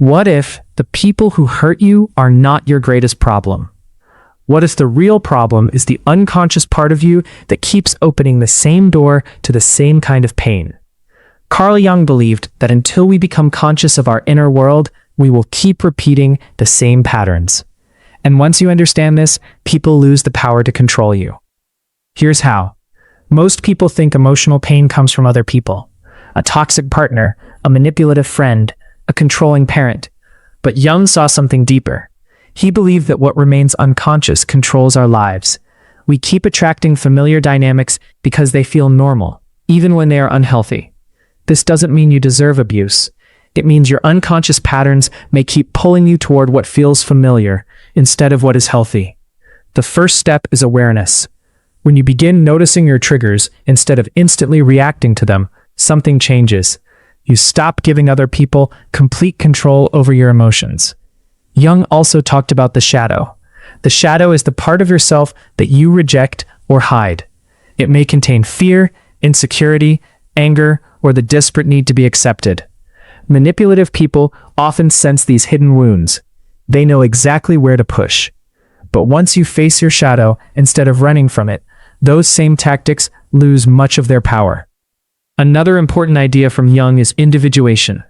What if the people who hurt you are not your greatest problem? What if the real problem is the unconscious part of you that keeps opening the same door to the same kind of pain? Carl Jung believed that until we become conscious of our inner world, we will keep repeating the same patterns. And once you understand this, people lose the power to control you. Here's how. Most people think emotional pain comes from other people. A toxic partner, a manipulative friend, a controlling parent. But Jung saw something deeper. He believed that what remains unconscious controls our lives. We keep attracting familiar dynamics because they feel normal, even when they are unhealthy. This doesn't mean you deserve abuse. It means your unconscious patterns may keep pulling you toward what feels familiar instead of what is healthy. The first step is awareness. When you begin noticing your triggers instead of instantly reacting to them, something changes. You stop giving other people complete control over your emotions. Jung also talked about the shadow. The shadow is the part of yourself that you reject or hide. It may contain fear, insecurity, anger, or the desperate need to be accepted. Manipulative people often sense these hidden wounds. They know exactly where to push. But once you face your shadow instead of running from it, those same tactics lose much of their power. Another important idea from Jung is individuation.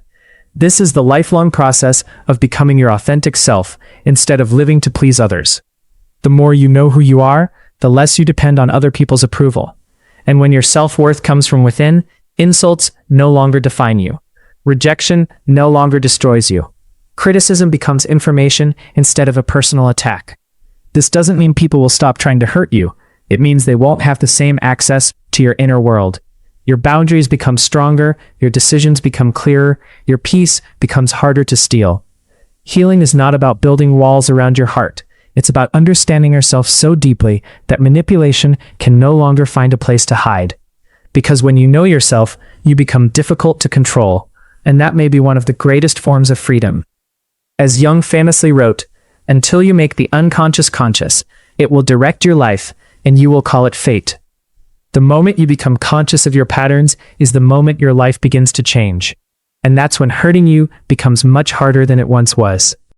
This is the lifelong process of becoming your authentic self instead of living to please others. The more you know who you are, the less you depend on other people's approval. And when your self-worth comes from within, insults no longer define you. Rejection no longer destroys you. Criticism becomes information instead of a personal attack. This doesn't mean people will stop trying to hurt you. It means they won't have the same access to your inner world. Your boundaries become stronger, your decisions become clearer, your peace becomes harder to steal. Healing is not about building walls around your heart. It's about understanding yourself so deeply that manipulation can no longer find a place to hide. Because when you know yourself, you become difficult to control, and that may be one of the greatest forms of freedom. As Jung famously wrote, "Until you make the unconscious conscious, it will direct your life, and you will call it fate." The moment you become conscious of your patterns is the moment your life begins to change. And that's when hurting you becomes much harder than it once was.